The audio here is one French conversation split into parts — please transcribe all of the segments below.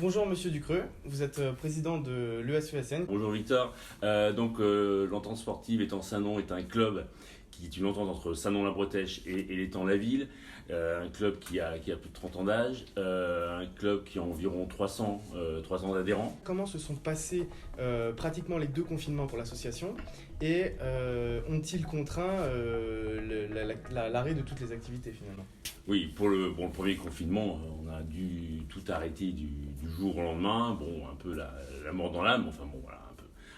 Bonjour Monsieur Ducreux, vous êtes président de l'ESESN. Bonjour Victor. L'Entente sportive étant Saint-Nom est un club qui est une entente entre Saint-Nom-la-Bretèche et l'Étang-la-Ville. Un club qui a plus de 30 ans d'âge, un club qui a environ 300 adhérents. Comment se sont passés pratiquement les 2 confinements pour l'association et ont-ils contraint l'arrêt de toutes les activités finalement? Oui, pour le premier confinement, on a dû tout arrêter du jour au lendemain. Bon, un peu la mort dans l'âme, enfin bon, voilà,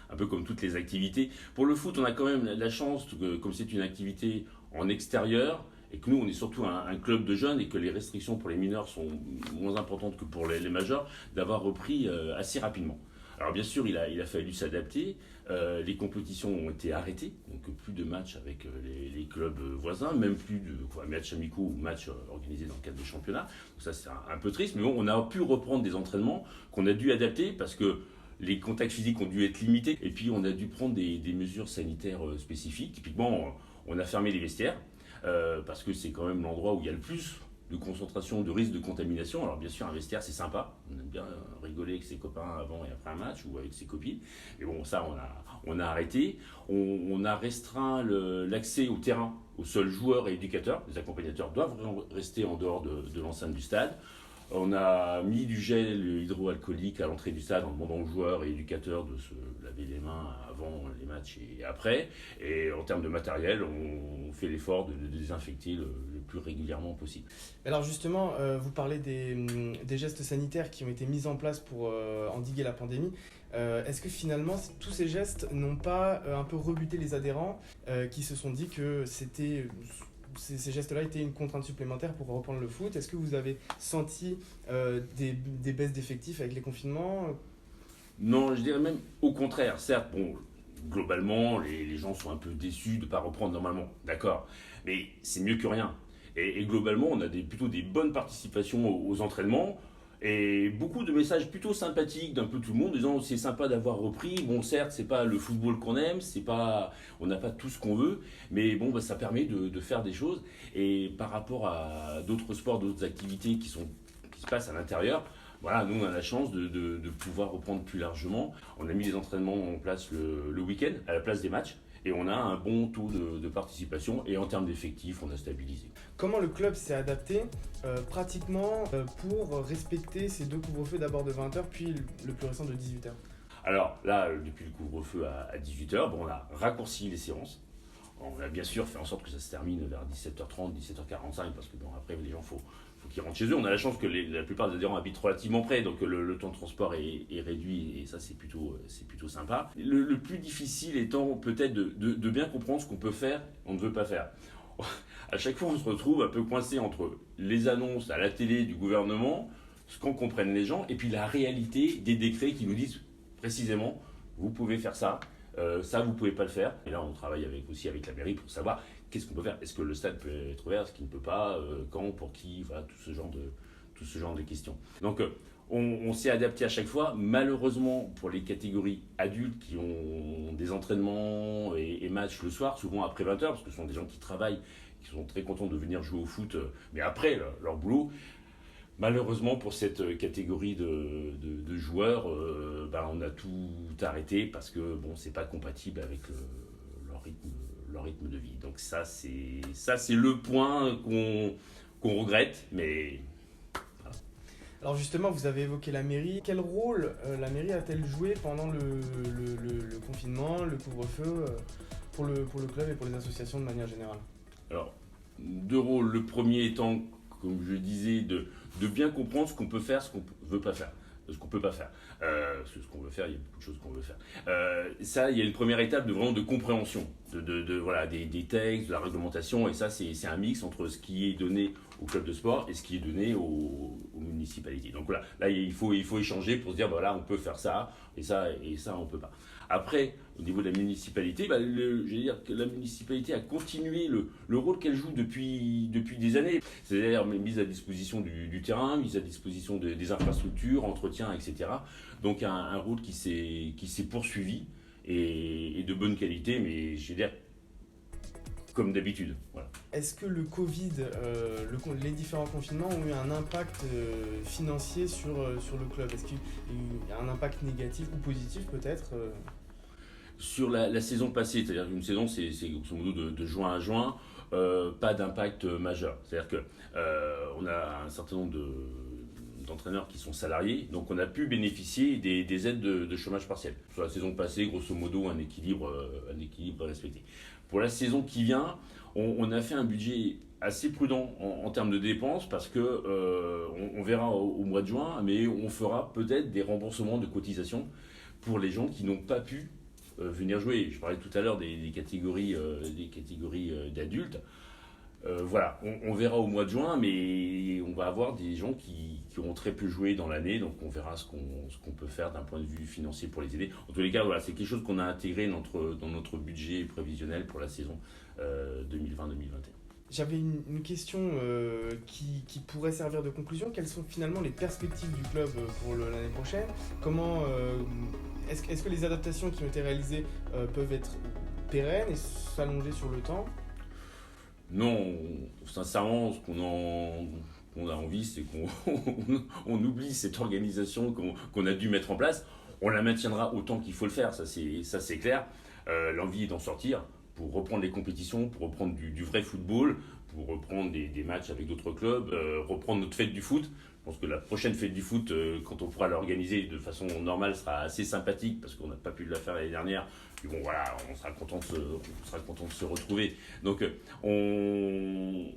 un peu comme toutes les activités. Pour le foot, on a quand même la chance, que, comme c'est une activité en extérieur, et que nous, on est surtout un club de jeunes et que les restrictions pour les mineurs sont moins importantes que pour les majeurs, d'avoir repris assez rapidement. Alors bien sûr, il a fallu s'adapter. Les compétitions ont été arrêtées, donc plus de matchs avec les clubs voisins, même plus de matchs amicaux ou matchs organisés dans le cadre des championnats. Donc ça, c'est un peu triste, mais bon, on a pu reprendre des entraînements qu'on a dû adapter parce que les contacts physiques ont dû être limités et puis on a dû prendre des mesures sanitaires spécifiques. Typiquement, on a fermé les vestiaires parce que c'est quand même l'endroit où il y a le plus de concentration, de risque de contamination. Alors bien sûr, un vestiaire, c'est sympa. On aime bien rigoler avec ses copains avant et après un match ou avec ses copines. Mais bon, ça, on a arrêté. On a restreint l'accès au terrain aux seuls joueurs et éducateurs. Les accompagnateurs doivent rester en dehors de l'enceinte du stade. On a mis du gel hydroalcoolique à l'entrée du stade en demandant aux joueurs et éducateurs de se laver les mains avant les matchs et après. Et en termes de matériel, on fait l'effort de désinfecter le plus régulièrement possible. Alors justement, vous parlez des gestes sanitaires qui ont été mis en place pour endiguer la pandémie. Est-ce que finalement, tous ces gestes n'ont pas un peu rebuté les adhérents qui se sont dit que ces gestes-là étaient une contrainte supplémentaire pour reprendre le foot? Est-ce que vous avez senti des baisses d'effectifs avec les confinements? Non, je dirais même au contraire. Certes, bon, globalement, les gens sont un peu déçus de ne pas reprendre normalement, d'accord. Mais c'est mieux que rien. Et globalement, on a plutôt des bonnes participations aux entraînements. Et beaucoup de messages plutôt sympathiques d'un peu tout le monde, disant c'est sympa d'avoir repris. Bon, certes, c'est pas le football qu'on aime, on n'a pas tout ce qu'on veut, mais bon, ça permet de faire des choses. Et par rapport à d'autres sports, d'autres activités qui se passent à l'intérieur, voilà, nous on a la chance de pouvoir reprendre plus largement. On a mis les entraînements en place le week-end à la place des matchs. Et on a un bon taux de participation et en termes d'effectifs, on a stabilisé. Comment le club s'est adapté pratiquement pour respecter ces 2 couvre-feux, d'abord de 20h puis le plus récent de 18h? Alors là, depuis le couvre-feu à 18h, on a raccourci les séances. On a bien sûr fait en sorte que ça se termine vers 17h30, 17h45 parce que après les gens, faut qu'ils rentrent chez eux. On a la chance que la plupart des adhérents habitent relativement près, donc le temps de transport est réduit et ça c'est plutôt sympa. Le plus difficile étant peut-être de bien comprendre ce qu'on peut faire, on ne veut pas faire. À chaque fois on se retrouve un peu coincé entre les annonces à la télé du gouvernement, ce qu'en comprennent les gens, et puis la réalité des décrets qui nous disent précisément vous pouvez faire ça. Ça, vous ne pouvez pas le faire. Et là, on travaille aussi avec la mairie pour savoir qu'est-ce qu'on peut faire. Est-ce que le stade peut être ouvert, est-ce qu'il ne peut pas, quand, pour qui, voilà, tout ce genre de questions. Donc, on s'est adapté à chaque fois. Malheureusement, pour les catégories adultes qui ont des entraînements et matchs le soir, souvent après 20h, parce que ce sont des gens qui travaillent, qui sont très contents de venir jouer au foot, mais après leur boulot. Malheureusement, pour cette catégorie de joueurs, on a tout arrêté parce que c'est pas compatible avec leur rythme de vie. Donc ça, c'est le point qu'on regrette, mais voilà. Alors justement, vous avez évoqué la mairie. Quel rôle la mairie a-t-elle joué pendant le confinement, le couvre-feu, pour le club et pour les associations de manière générale? Alors, 2 rôles. Le premier étant, comme je disais, de bien comprendre ce qu'on peut faire, ce qu'on ne veut pas faire. Ce qu'on peut pas faire. Parce que ce qu'on veut faire, il y a beaucoup de choses qu'on veut faire. Ça, il y a une première étape de compréhension voilà, des textes, de la réglementation, et ça, c'est un mix entre ce qui est donné au club de sport et ce qui est donné aux municipalités. Donc voilà, là, il faut échanger pour se dire, voilà, on peut faire ça, et ça, on peut pas. Après, au niveau de la municipalité, je veux dire que la municipalité a continué le rôle qu'elle joue depuis des années. C'est-à-dire mise à disposition du terrain, mise à disposition des infrastructures, entretien, etc. Donc un rôle qui s'est poursuivi et de bonne qualité, mais je veux dire, comme d'habitude. Voilà. Est-ce que le Covid, les différents confinements ont eu un impact financier sur le club? Est-ce qu'il y a un impact négatif ou positif peut-être Sur la saison passée, c'est-à-dire qu'une saison, c'est grosso modo de juin à juin, pas d'impact majeur. C'est-à-dire qu'on a un certain nombre d'entraîneurs qui sont salariés, donc on a pu bénéficier des aides de chômage partiel. Sur la saison passée, grosso modo, un équilibre respecté. Pour la saison qui vient, on a fait un budget assez prudent en termes de dépenses parce que on verra au mois de juin, mais on fera peut-être des remboursements de cotisations pour les gens qui n'ont pas pu venir jouer. Je parlais tout à l'heure des catégories d'adultes. Voilà, on verra au mois de juin, mais on va avoir des gens qui auront très peu joué dans l'année, donc on verra ce qu'on peut faire d'un point de vue financier pour les aider. En tous les cas, voilà, c'est quelque chose qu'on a intégré dans notre budget prévisionnel pour la saison 2020-2021. J'avais une question qui pourrait servir de conclusion. Quelles sont finalement les perspectives du club pour l'année prochaine? Est-ce que les adaptations qui ont été réalisées peuvent être pérennes et s'allonger sur le temps? Non, sincèrement, ce qu'on a envie, c'est qu'on oublie cette organisation qu'on a dû mettre en place. On la maintiendra autant qu'il faut le faire, ça c'est clair. L'envie est d'en sortir pour reprendre les compétitions, pour reprendre du vrai football, pour reprendre des matchs avec d'autres clubs, reprendre notre fête du foot. Je pense que la prochaine fête du foot, quand on pourra l'organiser de façon normale, sera assez sympathique parce qu'on n'a pas pu la faire l'année dernière. Puis bon, voilà, on sera content de se retrouver. Donc,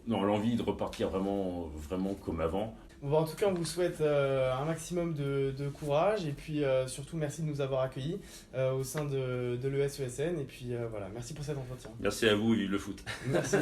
l'envie de repartir vraiment, vraiment comme avant. Bon, en tout cas, on vous souhaite un maximum de courage et puis surtout merci de nous avoir accueillis au sein de l'ESESN. Et puis voilà, merci pour cet entretien. Merci à vous et vive le foot. Merci.